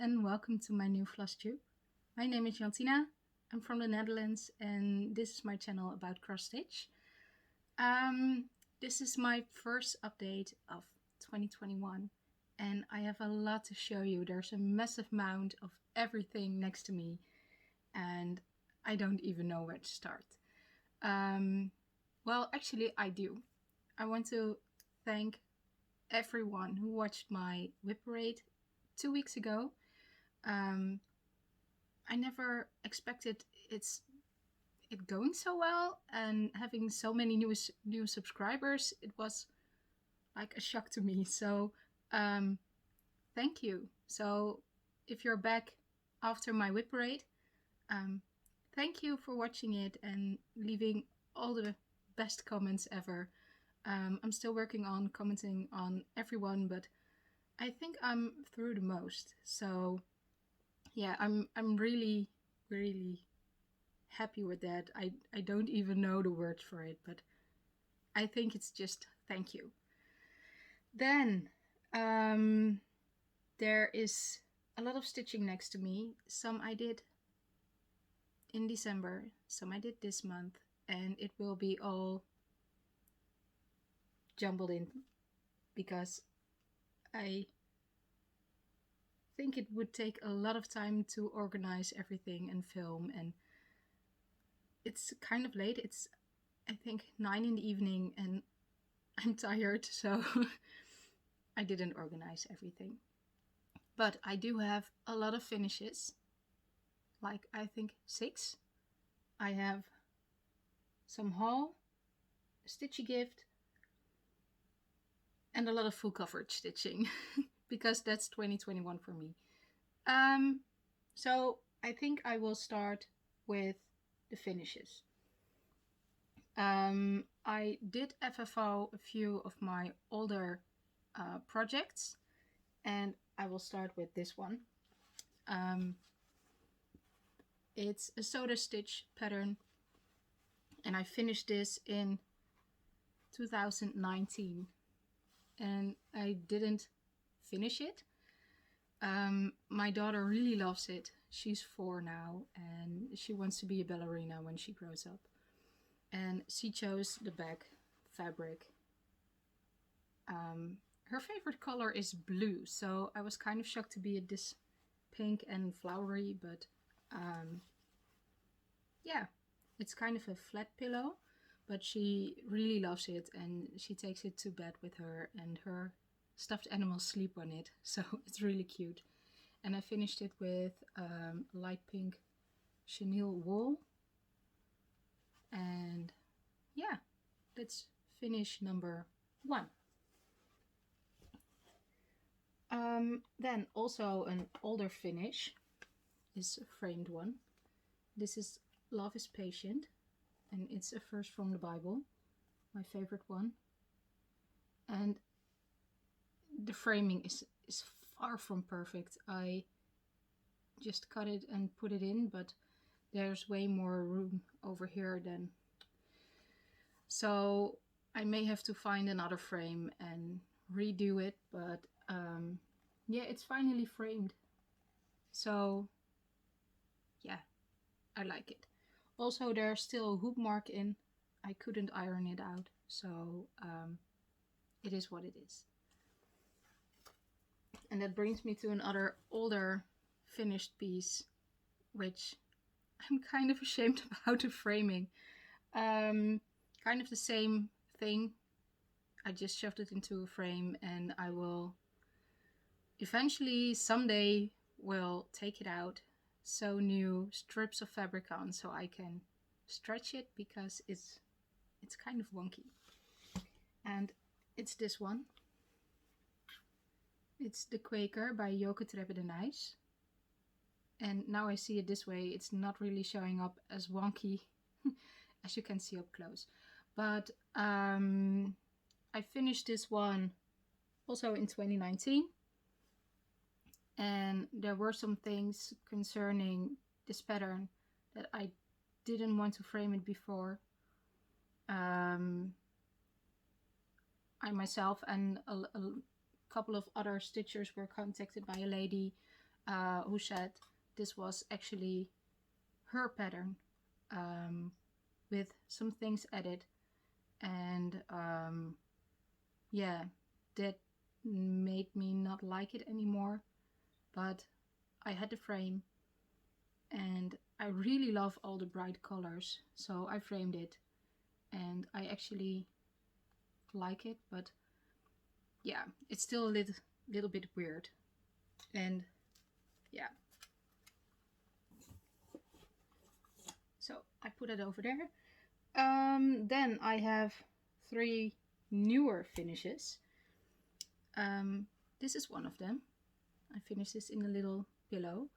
and welcome to my new flosstube. My name is Jantina, I'm from the Netherlands and this is my channel about cross stitch. This is my first update of 2021 and I have a lot to show you. There's a massive amount of everything next to me and I don't even know where to start. Well, actually I do. I want to thank everyone who watched my whip parade 2 weeks ago. I never expected it going so well and having so many new subscribers. It was like a shock to me. So thank you. So if you're back after my whip parade, thank you for watching it and leaving all the best comments ever. I'm still working on commenting on everyone, but I think I'm through the most. So yeah, I'm really happy with that. I don't even know the words for it, but I think it's just thank you. Then there is a lot of stitching next to me. Some I did in December, some I did this month, and it will be all jumbled in because I think it would take a lot of time to organize everything and film, and it's kind of late. It's I think 9 in the evening and I'm tired, so I didn't organize everything. But I do have a lot of finishes, like I think 6. I have some haul, a stitchy gift, and a lot of full coverage stitching because that's 2021 for me. So I think I will start with the finishes. I did FFO a few of my older projects, and I will start with this one. It's a soda stitch pattern, and I finished this in 2019, and I didn't finish it. My daughter really loves it. She's 4 now, and she wants to be a ballerina when she grows up. And she chose the back fabric. Her favorite color is blue, so I was kind of shocked to be this pink and flowery, but yeah, it's kind of a flat pillow, but she really loves it and she takes it to bed with her, and her stuffed animals sleep on it, so it's really cute. And I finished it with light pink chenille wool. And yeah, that's finish number 1. Then also an older finish is a framed one. This is Love is Patient, and it's a verse from the Bible, my favorite one. And the framing is far from perfect. I just cut it and put it in, but there's way more room over here than, so I may have to find another frame and redo it, but yeah, it's finally framed, so yeah, I like it. Also, there's still a hoop mark in. I couldn't iron it out, so it is what it is. And that brings me to another older finished piece, which I'm kind of ashamed about the framing. Kind of the same thing. I just shoved it into a frame, and I will eventually someday will take it out, sew new strips of fabric on so I can stretch it, because it's kind of wonky. And it's this one. It's the Quaker by Joke Treppe de Nijs. And now I see it this way, it's not really showing up as wonky as you can see up close. But I finished this one also in 2019. And there were some things concerning this pattern that I didn't want to frame it before. I myself and a couple of other stitchers were contacted by a lady who said this was actually her pattern with some things added, and yeah, that made me not like it anymore. But I had the frame and I really love all the bright colors, so I framed it and I actually like it, but yeah, it's still a little bit weird. And yeah, so I put it over there. Then I have 3 newer finishes. This is one of them. I finished this in a little pillow.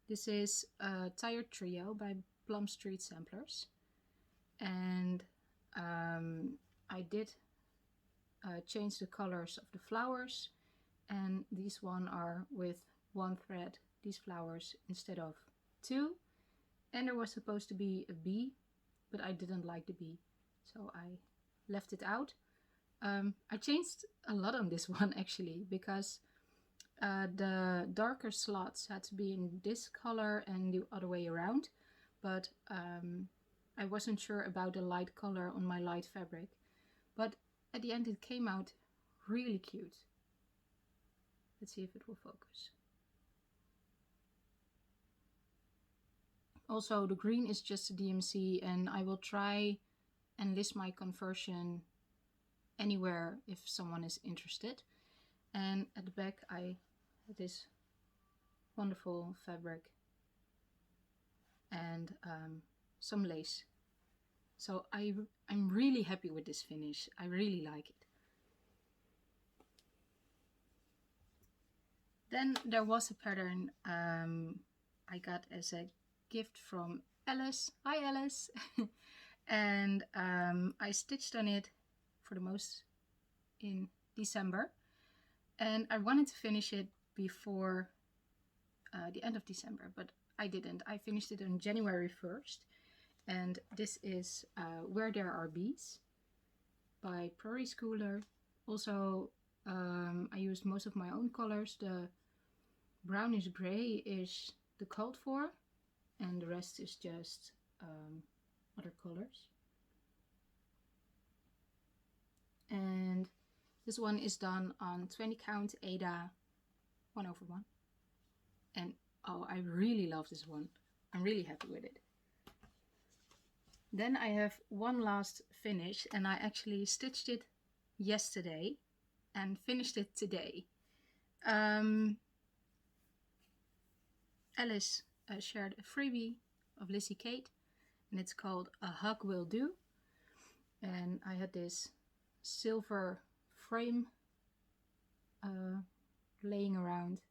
This is a Tired Trio by Plum Street Samplers. And I did change the colors of the flowers, and these one are with 1 thread, these flowers, instead of 2. And there was supposed to be a bee, but I didn't like the bee, so I left it out. I changed a lot on this one actually, because the darker slots had to be in this color and the other way around, but I wasn't sure about the light color on my light fabric. But at the end it came out really cute. Let's see if it will focus. Also, the green is just a DMC, and I will try and list my conversion anywhere if someone is interested. And at the back I have this wonderful fabric and some lace. So I'm really happy with this finish. I really like it. Then there was a pattern I got as a gift from Alice. Hi Alice! And I stitched on it for the most in December, and I wanted to finish it before the end of December, but I didn't. I finished it on January 1st, and this is Where There Are Bees by Prairie Schooler. Also, I used most of my own colors. The brownish gray is the called for, and the rest is just other colors. And this one is done on 20 count Aida 1/1. And oh, I really love this one. I'm really happy with it. Then I have one last finish, and I actually stitched it yesterday and finished it today. Alice shared a freebie of Lizzie Kate, and it's called A Hug Will Do. And I had this silver frame laying around.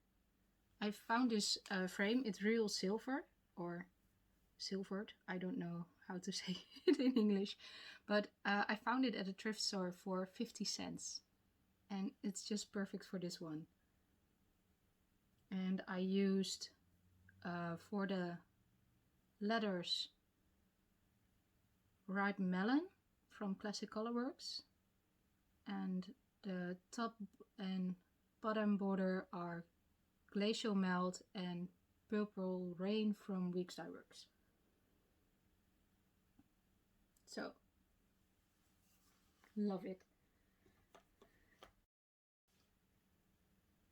I found this frame. It's real silver, or silvered. I don't know how to say it in English, but I found it at a thrift store for 50 cents, and it's just perfect for this one. And I used for the letters Ripe Melon from Classic Colorworks, and the top and bottom border are Glacial Melt and Purple Rain from Weeks Dye Works. So, love it.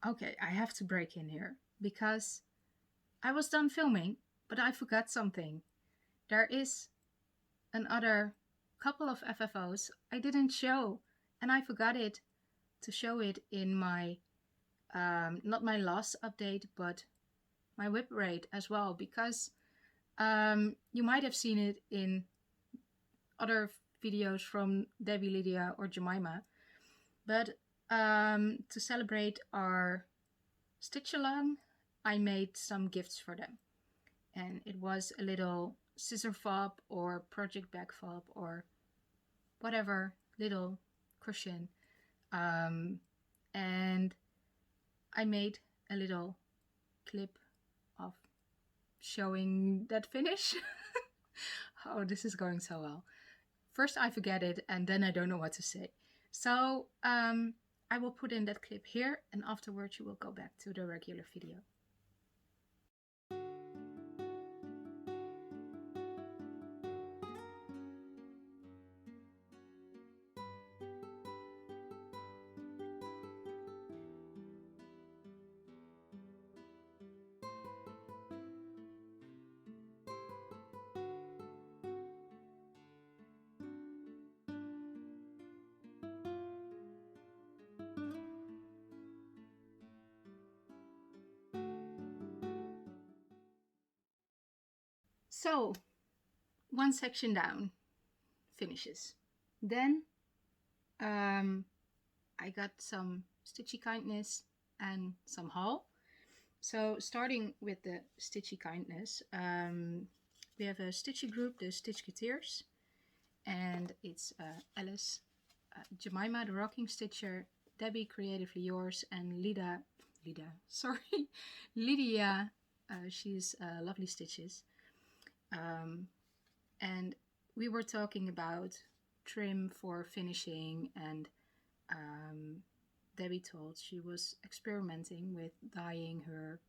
Okay, I have to break in here because I was done filming, but I forgot something. There is another couple of FFOs I didn't show, and I forgot it to show it in my not my last update, but my whip rate as well, because you might have seen it in other videos from Debbie, Lydia, or Jemima, but to celebrate our stitch along, I made some gifts for them, and it was a little scissor fob or project bag fob or whatever little cushion, and I made a little clip of showing that finish. Oh, this is going so well. First I forget it, and then I don't know what to say. So I will put in that clip here, and afterwards you will go back to the regular video. So one section down finishes. Then I got some stitchy kindness and some haul. So starting with the stitchy kindness, we have a stitchy group, the TheStitchPaterns, and it's Alice, Jemima the Rocking Stitcher, Debbie Creatively Yours, and Lydia, she's LovelyStitches. And we were talking about trim for finishing, and Debbie told she was experimenting with dyeing her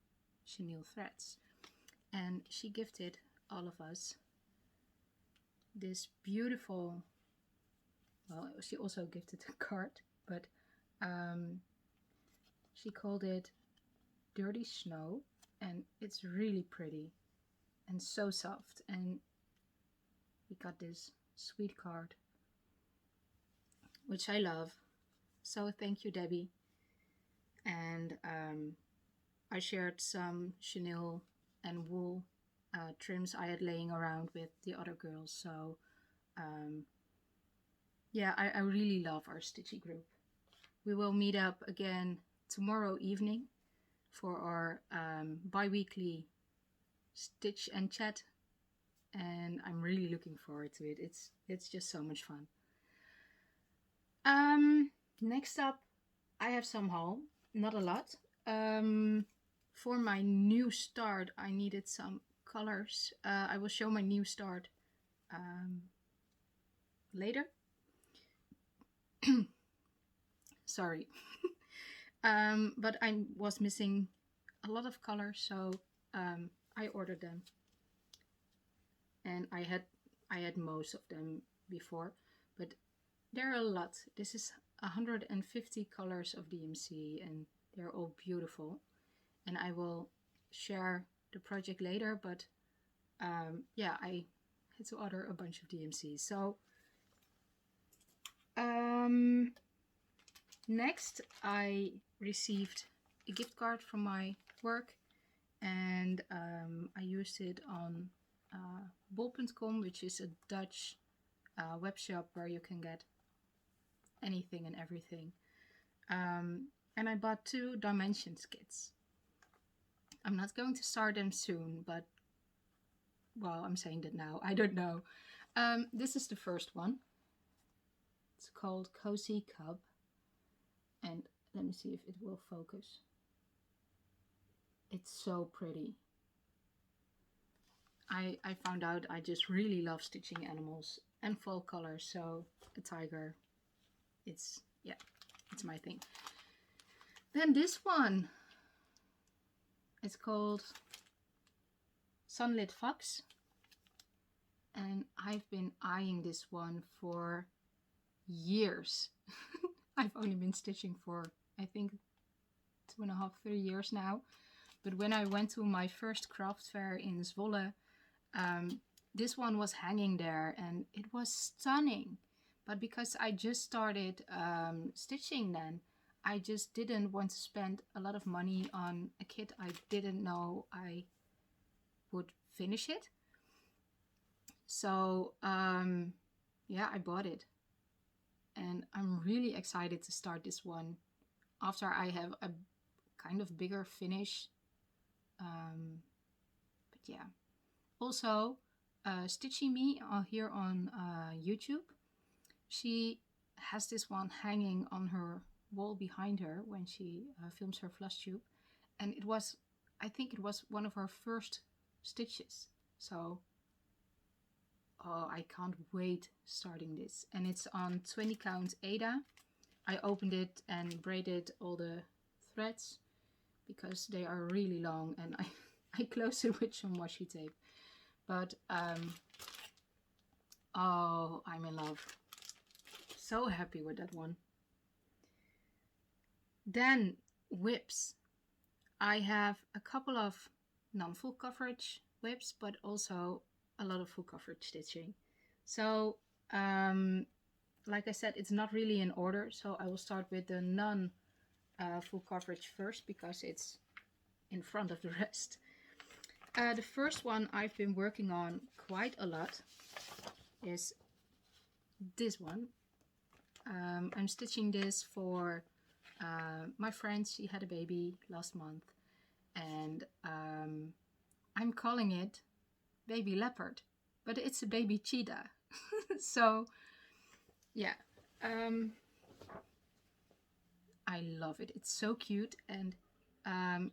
chenille threads, and she gifted all of us this beautiful, well, she also gifted a card, but she called it Dirty Snow, and it's really pretty and so soft, and we got this sweet card, which I love. So thank you, Debbie. And I shared some chenille and wool trims I had laying around with the other girls. So yeah, I really love our stitchy group. We will meet up again tomorrow evening for our bi-weekly stitch and chat, and I'm really looking forward to it. It's just so much fun. Next up, I have some haul, not a lot. For my new start, I needed some colors. I will show my new start later. Sorry. But I was missing a lot of colors, so I ordered them. And I had most of them before, but there are a lot. This is 150 colors of DMC, and they're all beautiful. And I will share the project later, but yeah, I had to order a bunch of DMC. So next I received a gift card from my work, and I used it on bol.com, which is a Dutch web shop where you can get anything and everything. And I bought 2 dimensions kits. I'm not going to start them soon, but well, I'm saying that now. I don't know. This is the first one. It's called Cozy Cub. And let me see if it will focus. It's so pretty. I found out I just really love stitching animals and fall colors, so a tiger, it's my thing. Then this one, it's called Sunlit Fox, and I've been eyeing this one for years. I've only been stitching for, I think, 2.5, 3 years now. But when I went to my first craft fair in Zwolle, this one was hanging there, and it was stunning. But because I just started stitching then, I just didn't want to spend a lot of money on a kit I didn't know I would finish it. So yeah, I bought it. And I'm really excited to start this one after I have a kind of bigger finish. But yeah. Also, Stitchy Me here on YouTube, she has this one hanging on her wall behind her when she films her Flosstube, and it was, I think it was one of her first stitches. So oh, I can't wait starting this. And it's on 20 count aida. I opened it and braided all the threads because they are really long, and I closed it with some washi tape. But oh, I'm in love. So happy with that one. Then whips. I have a couple of non-full coverage whips, but also a lot of full coverage stitching. So like I said, it's not really in order, so I will start with the non full coverage first because it's in front of the rest. The first one I've been working on quite a lot is this one. I'm stitching this for my friend. She had a baby last month, and I'm calling it baby leopard, but it's a baby cheetah. So yeah, I love it. It's so cute, and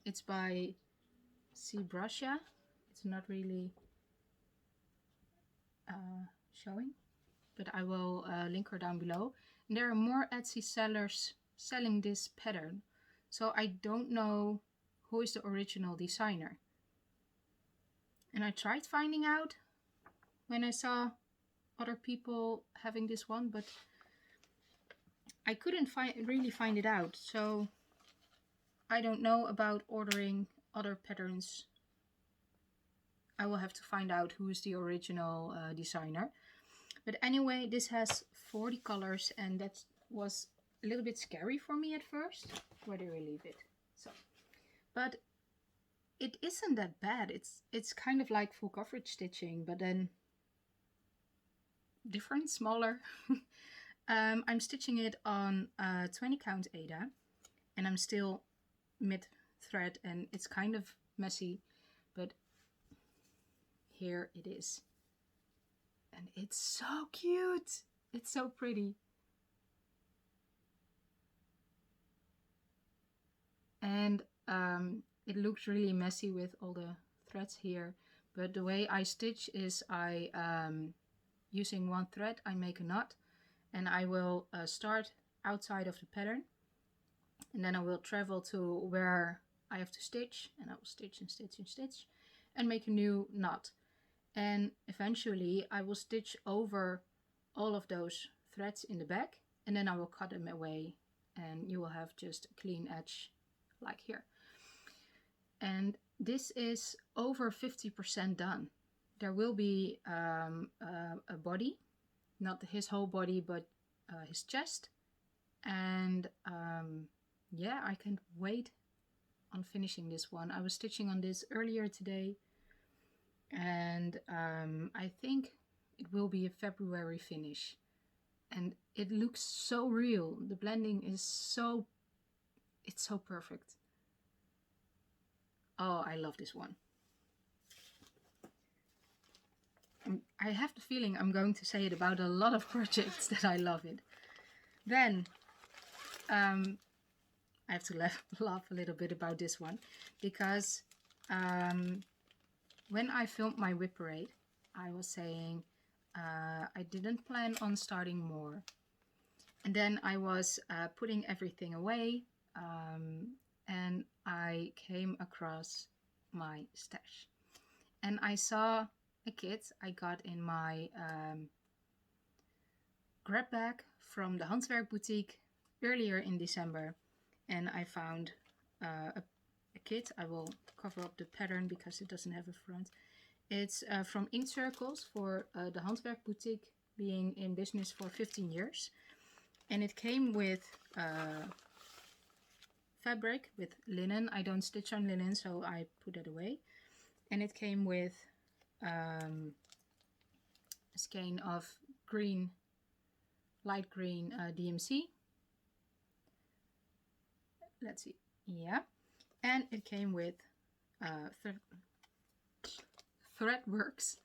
it's by Zebrasya. It's not really showing, but I will link her down below. And there are more Etsy sellers selling this pattern, so I don't know who is the original designer. And I tried finding out when I saw other people having this one, but I couldn't really find it out. So I don't know about ordering other patterns. I will have to find out who is the original designer. But anyway, this has 40 colors, and that was a little bit scary for me at first. Where do I leave it? So, but it isn't that bad. It's kind of like full coverage stitching, but then different, smaller. I'm stitching it on 20 count aida, and I'm still mid thread, and it's kind of messy, but here it is. And it's so cute. It's so pretty. And it looks really messy with all the threads here. But the way I stitch is I, using one thread, I make a knot. And I will start outside of the pattern. And then I will travel to where I have to stitch. And I will stitch and stitch and stitch. And make a new knot. And eventually I will stitch over all of those threads in the back, and then I will cut them away, and you will have just a clean edge like here. And this is over 50% done. There will be a body, not his whole body, but his chest. And yeah, I can't wait on finishing this one. I was stitching on this earlier today, and I think it will be a February finish, and it looks so real. The blending is so, it's so perfect. Oh, I love this one. I have the feeling I'm going to say it about a lot of projects that I love it. Then I have to laugh a little bit about this one, because when I filmed my whip parade, I was saying I didn't plan on starting more. And then I was putting everything away, and I came across my stash. And I saw a kit I got in my grab bag from the Handwerk Boutique earlier in December. And I found a kit. I will cover up the pattern because it doesn't have a front. It's from Ink Circles for the Handwerk Boutique, being in business for 15 years. And it came with fabric, with linen. I don't stitch on linen, so I put it away. And it came with a skein of green, light green DMC. Let's see, yeah. And it came with Threadworks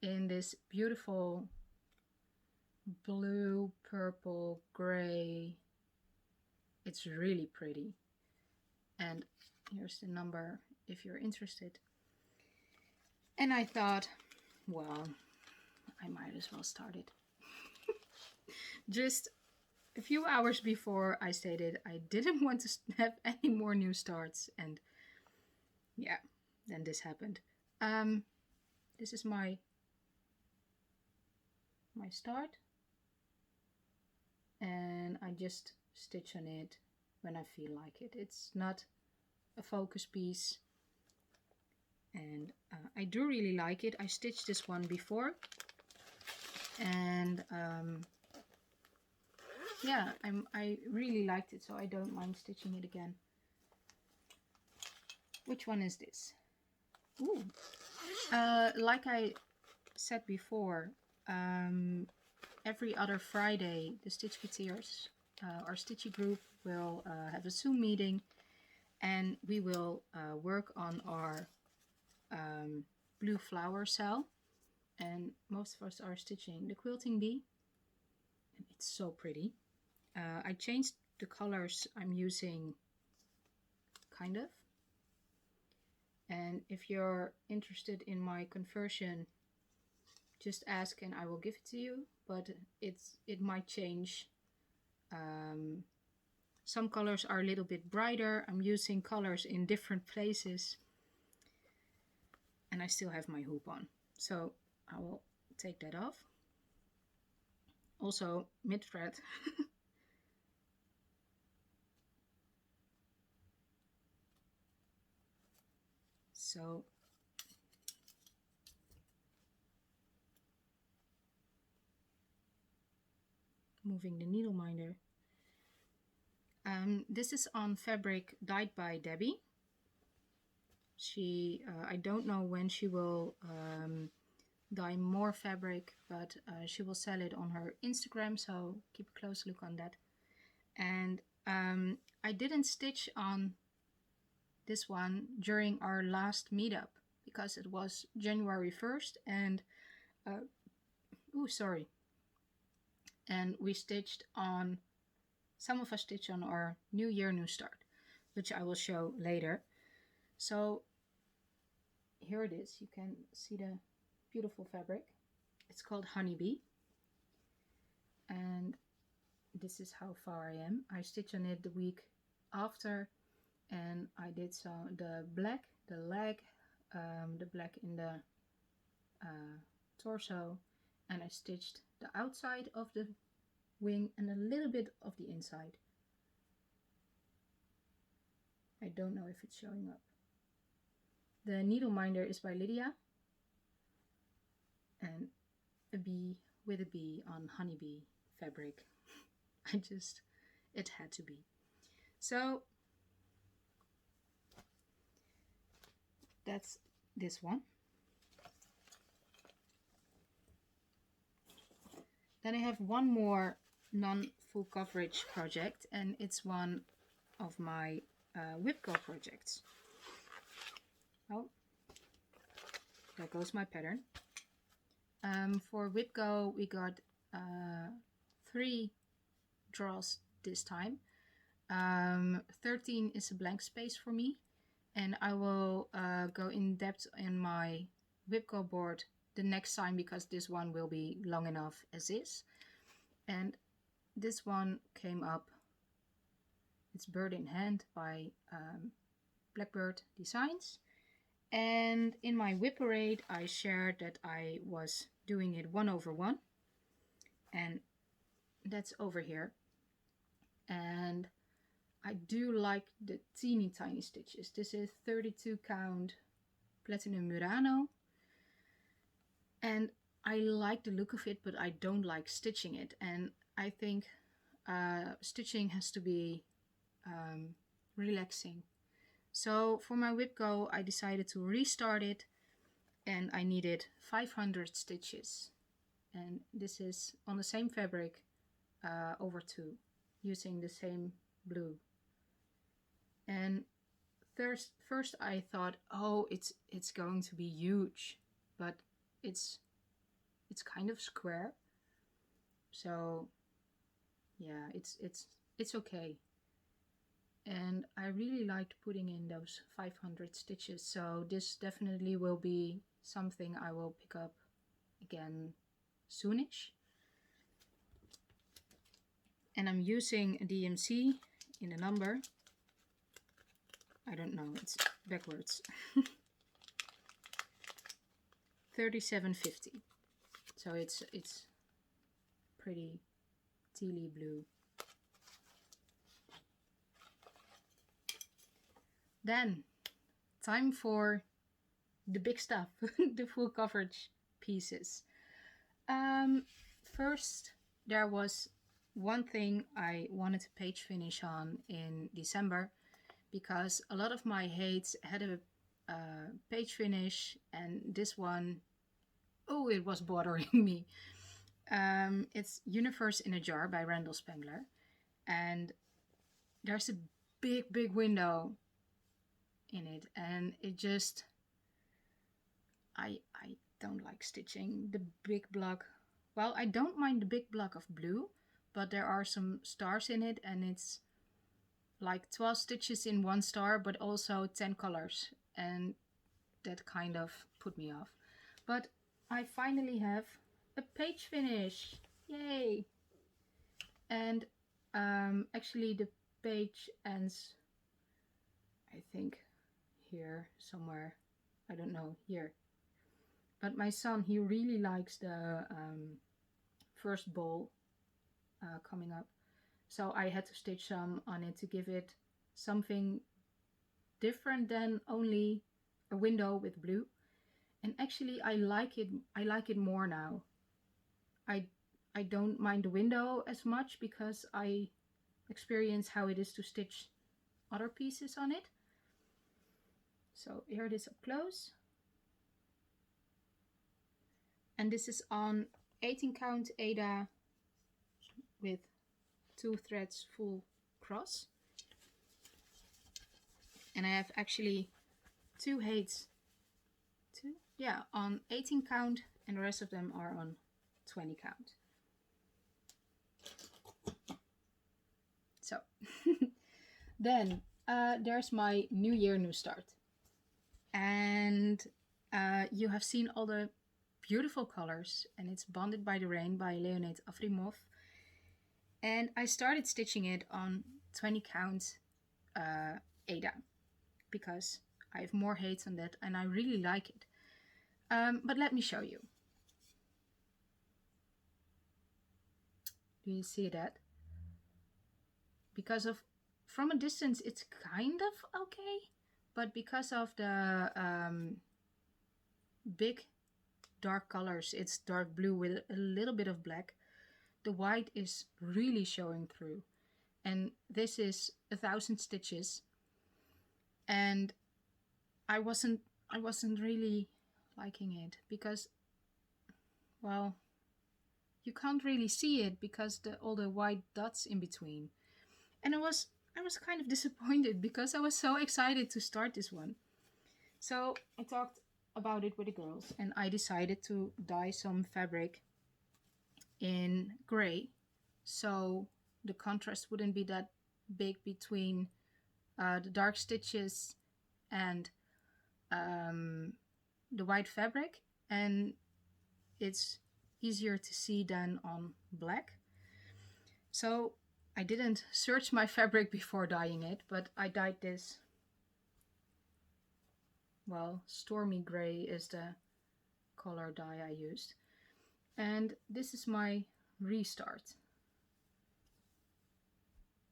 in this beautiful blue, purple, gray. It's really pretty. And here's the number if you're interested. And I thought, well, I might as well start it. Just a few hours before I stated I didn't want to have any more new starts, and yeah, then this happened. This is my start, and I just stitch on it when I feel like it. It's not a focus piece, and I do really like it. I stitched this one before, and yeah, I really liked it, so I don't mind stitching it again. Which one is this? Ooh. Like I said before, every other Friday, the TheStitchPaterns, our Stitchy group, will have a Zoom meeting, and we will work on our blue flower cell. And most of us are stitching the Quilting Bee, and it's so pretty. I changed the colors I'm using, kind of. And if you're interested in my conversion, just ask and I will give it to you. But it might change. Some colors are a little bit brighter. I'm using colors in different places. And I still have my hoop on. So I will take that off. Also, mid-thread. So moving the needle minder. This is on fabric dyed by Debbie. She, I don't know when she will dye more fabric, but she will sell it on her Instagram, so keep a close look on that. And I didn't stitch on this one during our last meetup because it was January 1st, and and we stitched on, some of us stitched on our New Year, New Start, which I will show later. So here it is. You can see the beautiful fabric. It's called Honnybee. And this is how far I am. I stitched on it the week after, and I did the black, the leg, the black in the torso, and I stitched the outside of the wing and a little bit of the inside. I don't know if it's showing up. The needle minder is by Lydia, and a bee with a bee on Honeybee fabric. It had to be. So that's this one. Then I have one more non-full coverage project, and it's one of my Whipco projects. Oh, there goes my pattern. For Whipco, we got 3 draws this time. 13 is a blank space for me, and I will go in depth in my Whipco board the next time because this one will be long enough as is. And this one came up, it's Bird in Hand by Blackbird Designs. And in my whip parade, I shared that I was doing it 1/1, and that's over here. And I do like the teeny tiny stitches. This is 32 count platinum murano, and I like the look of it, but I don't like stitching it. And I think stitching has to be relaxing. So for my Whipco, I decided to restart it, and I needed 500 stitches. And this is on the same fabric over 2, using the same blue. And first I thought, oh, it's going to be huge, but it's kind of square. So yeah, it's okay. And I really liked putting in those 500 stitches, so this definitely will be something I will pick up again soonish. And I'm using a DMC in a number. I don't know, it's backwards. 3750. So it's pretty tealy blue. Then, time for the big stuff, the full coverage pieces. First, there was one thing I wanted to page finish on in December, because a lot of my HAEDs had a page finish, and this one, oh, it was bothering me. It's Universe in a Jar by Randal Spangler, and there's a big window in it, and it just, I don't like stitching the big block. Well, I don't mind the big block of blue, but there are some stars in it, and it's like 12 stitches in one star, but also 10 colors, and that kind of put me off. But I finally have a page finish, yay! And actually the page ends, I think, here somewhere, I don't know, here. But my son, he really likes the first bowl coming up, so I had to stitch some on it to give it something different than only a window with blue. And actually I like it more now. I don't mind the window as much because I experience how it is to stitch other pieces on it. So here it is up close. And this is on 18 count aida with 2 threads full cross. And I have actually 2 HAEDs, on 18 count, and the rest of them are on 20 count. So then there's my new year, new start. And you have seen all the beautiful colors, and it's Bonded by the Rain by Leonid Afrimov. And I started stitching it on 20 count aida because I have more HAEDs on that and I really like it. But let me show you. Do you see that? Because from a distance it's kind of okay, but because of the big dark colors, it's dark blue with a little bit of black, the white is really showing through. And this is 1,000 stitches, and I wasn't really liking it because, well, you can't really see it because all the white dots in between. And I was kind of disappointed because I was so excited to start this one. So I talked about it with the girls, and I decided to dye some fabric in gray, so the contrast wouldn't be that big between the dark stitches and the white fabric, and it's easier to see than on black. So I didn't search my fabric before dyeing it, but I dyed this, well, Stormy Gray is the color dye I used. And this is my restart.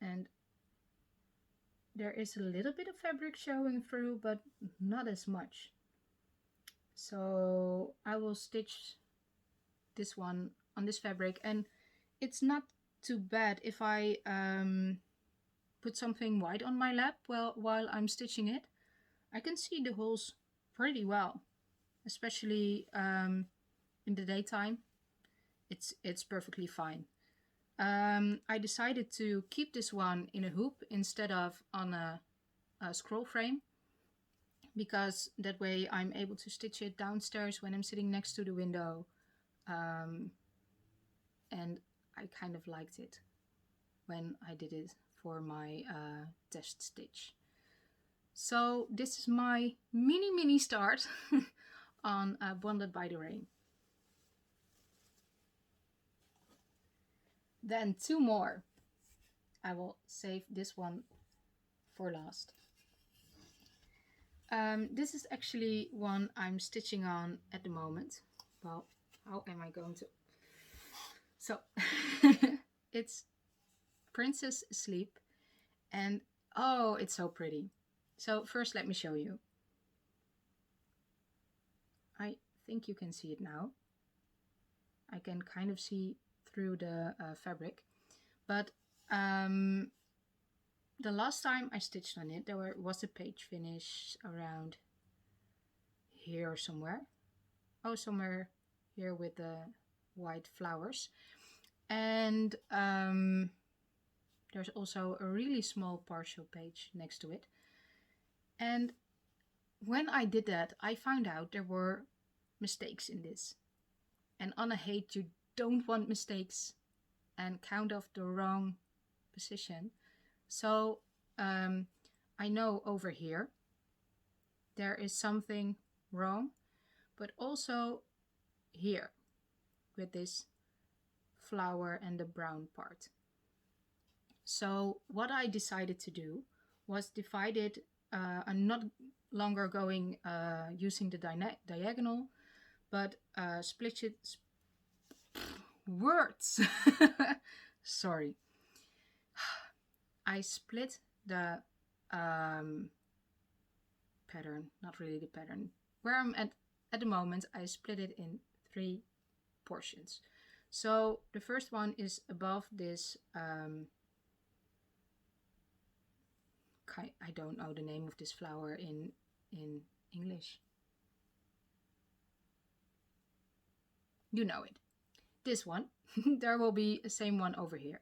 And there is a little bit of fabric showing through, but not as much. So I will stitch this one on this fabric, and it's not too bad if I put something white on my lap while I'm stitching it. I can see the holes pretty well, especially in the daytime. It's perfectly fine. I decided to keep this one in a hoop instead of on a scroll frame, because that way I'm able to stitch it downstairs when I'm sitting next to the window, and I kind of liked it when I did it for my test stitch. So this is my mini start on Bonded by the Rain. Then 2 more. I will save this one for last. This is actually one I'm stitching on at the moment. Well, how am I going to? So it's Princess Asleep, and oh, it's so pretty. So first let me show you. I think you can see it now. I can kind of see through the fabric, but the last time I stitched on it, there was a page finish around here somewhere. Oh, somewhere here with the white flowers. And there's also a really small partial page next to it. And when I did that, I found out there were mistakes in this. And on a HAED, you don't want mistakes and count off the wrong position. So I know over here there is something wrong, but also here with this flower and the brown part. So what I decided to do was divide it. I'm not longer going using the diagonal, but split it. Words. Sorry. I split the pattern, not really the pattern. Where I'm at the moment, I split it in 3 portions. So the first one is above this, I don't know the name of this flower in English. You know it. This one. There will be the same one over here.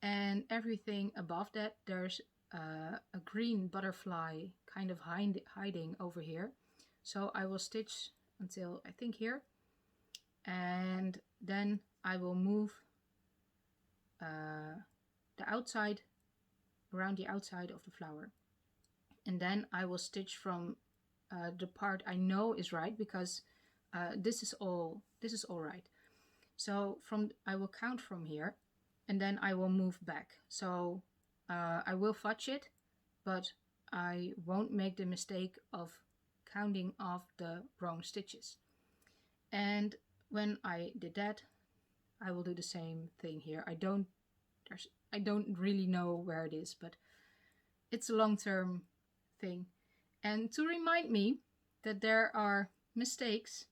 And everything above that, there's a green butterfly kind of hiding over here. So I will stitch until I think here. And then I will move the outside, around the outside of the flower. And then I will stitch from the part I know is right, because this is all right. So I will count from here, and then I will move back. So I will fudge it, but I won't make the mistake of counting off the wrong stitches. And when I did that, I will do the same thing here. I don't really know where it is, but it's a long-term thing. And to remind me that there are mistakes,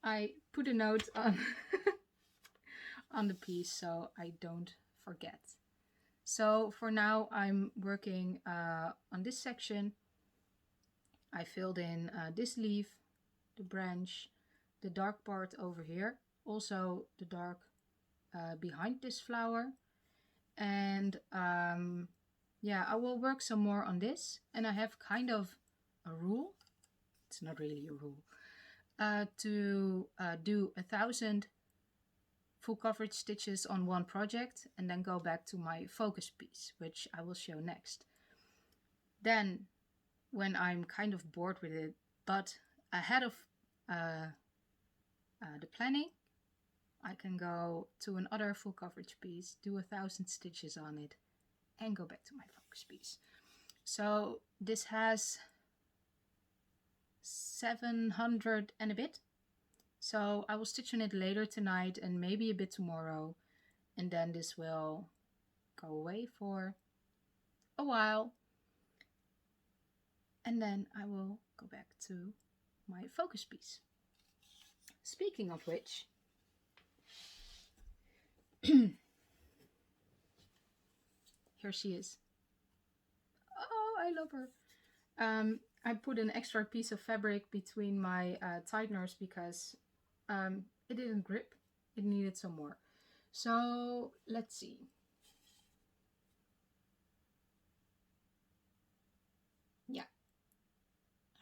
I put a note on on the piece so I don't forget. So for now I'm working on this section. I filled in this leaf, the branch, the dark part over here, also the dark behind this flower. And yeah, I will work some more on this, and I have kind of a rule, it's not really a rule, to do 1,000 full coverage stitches on one project and then go back to my focus piece, which I will show next. Then when I'm kind of bored with it, but ahead of the planning, I can go to another full coverage piece, do 1,000 stitches on it, and go back to my focus piece. So this has 700 and a bit. So I will stitch on it later tonight and maybe a bit tomorrow. And then this will go away for a while. And then I will go back to my focus piece. Speaking of which, here she is. Oh, I love her. I put an extra piece of fabric between my tighteners because it didn't grip. It needed some more. So let's see. Yeah,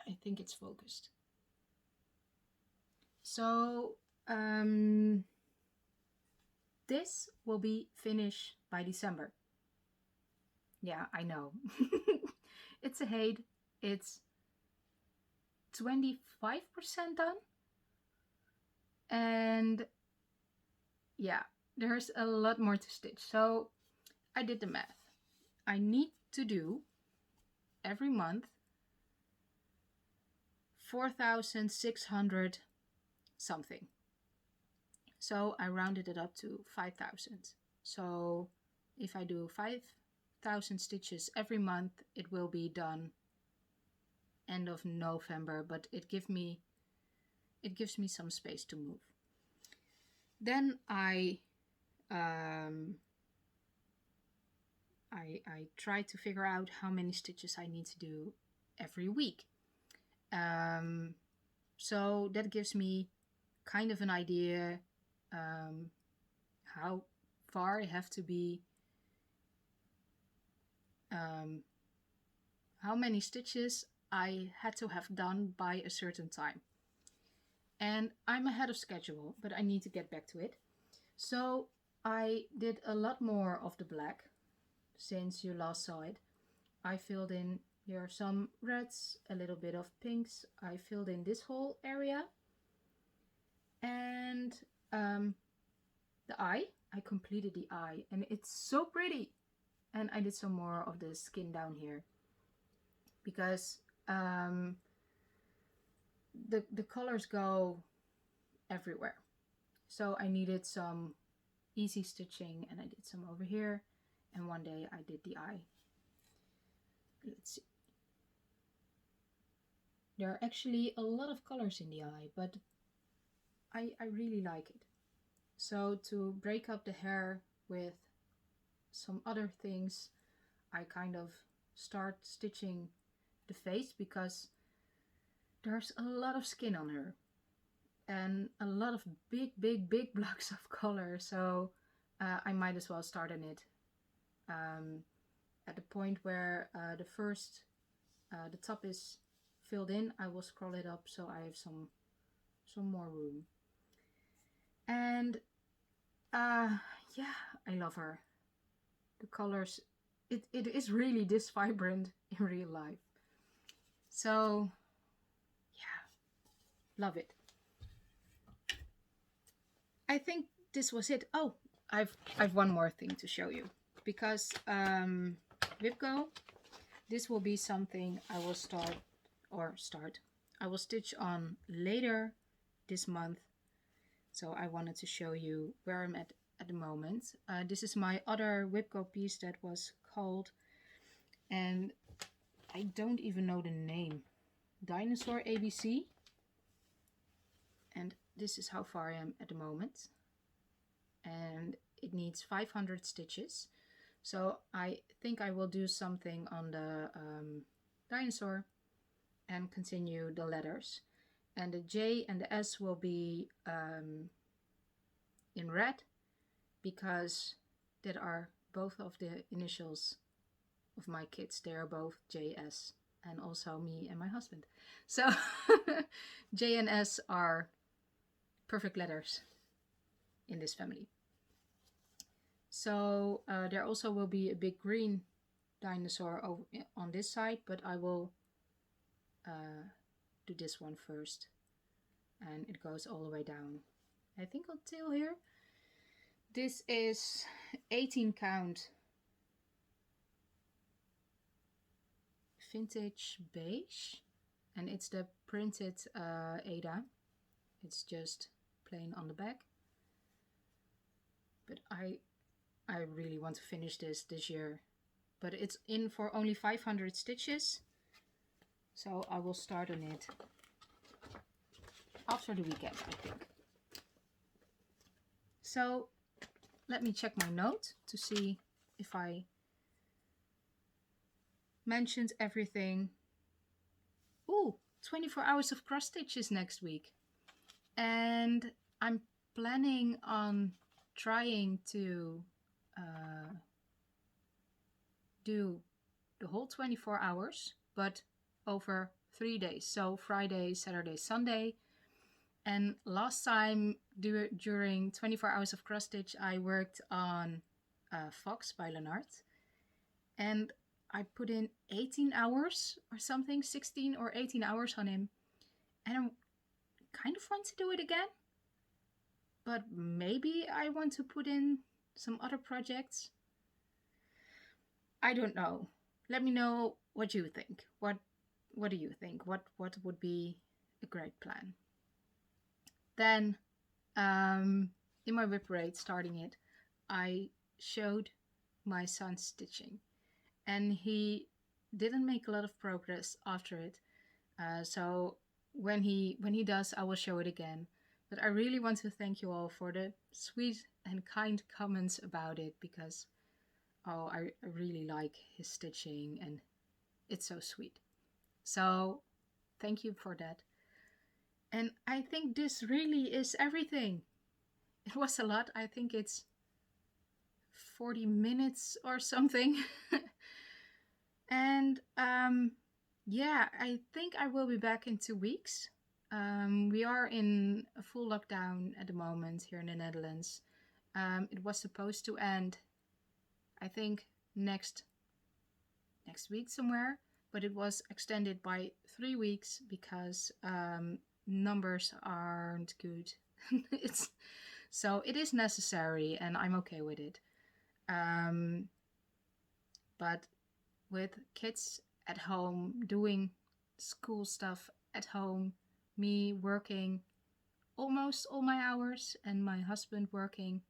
I think it's focused. So this will be finished by December. Yeah, I know. It's a HAED. It's 25% done. And yeah, there's a lot more to stitch. So I did the math. I need to do every month 4,600 something. So I rounded it up to 5,000. So if I do 5,000 stitches every month, it will be done end of November, but it gives me some space to move. Then I try to figure out how many stitches I need to do every week. So that gives me kind of an idea how far I have to be, how many stitches I had to have done by a certain time. And I'm ahead of schedule, but I need to get back to it. So I did a lot more of the black since you last saw it. I filled in here some reds, a little bit of pinks. I filled in this whole area. And the eye, I completed the eye and it's so pretty. And I did some more of the skin down here because the colors go everywhere. So I needed some easy stitching and I did some over here. And one day I did the eye. Let's see. There are actually a lot of colors in the eye, but I really like it. So to break up the hair with some other things, I kind of start stitching the face because there's a lot of skin on her and a lot of big blocks of color. So I might as well start on it. At the point where the top is filled in, I will scroll it up so I have some more room. And yeah, I love her. The colors, it is really this vibrant in real life. So yeah, love it. I think this was it. Oh, I've one more thing to show you because Whipco, this will be something I will I will stitch on later this month. So I wanted to show you where I'm at the moment. This is my other Whipco piece that was called, and I don't even know the name, Dinosaur ABC. And this is how far I am at the moment. And it needs 500 stitches. So I think I will do something on the dinosaur and continue the letters. And the J and the S will be in red because that are both of the initials of my kids. They are both JS, and also me and my husband. So J and S are perfect letters in this family. So there also will be a big green dinosaur over on this side, but I will do this one first, and it goes all the way down, I think, until here. This is 18 count vintage beige, and it's the printed Aida. It's just plain on the back, but I really want to finish this year, but it's in for only 500 stitches, so I will start on it after the weekend, I think. So let me check my note to see if I mentioned everything. Ooh, 24 hours of cross stitches next week, and I'm planning on trying to do the whole 24 hours, but over 3 days. So Friday, Saturday, Sunday. And last time during 24 hours of cross stitch, I worked on Fox by Leonard. And I put in 18 hours or something, 16 or 18 hours on him. And I kind of want to do it again. But maybe I want to put in some other projects. I don't know. Let me know what you think. What do you think? What would be a great plan? Then in my whip parade, starting it, I showed my son stitching, and he didn't make a lot of progress after it. So when he does, I will show it again. But I really want to thank you all for the sweet and kind comments about it, because I really like his stitching and it's so sweet. So thank you for that. And I think this really is everything. It was a lot. I think it's 40 minutes or something. And yeah, I think I will be back in 2 weeks. We are in a full lockdown at the moment here in the Netherlands. It was supposed to end, I think, next week somewhere, but it was extended by 3 weeks because numbers aren't good. It's so it is necessary, and I'm okay with it. But with kids at home doing school stuff at home, me working almost all my hours, and my husband working,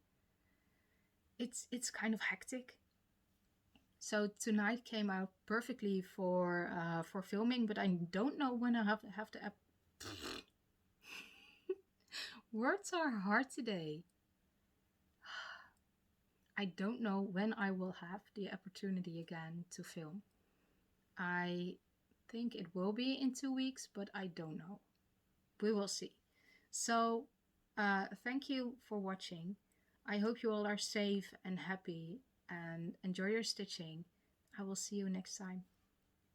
it's kind of hectic. So tonight came out perfectly for filming, but I don't know when I have to. Words are hard today. I don't know when I will have the opportunity again to film. I think it will be in 2 weeks, but I don't know. We will see. So, thank you for watching. I hope you all are safe and happy and enjoy your stitching. I will see you next time.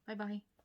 Bye bye.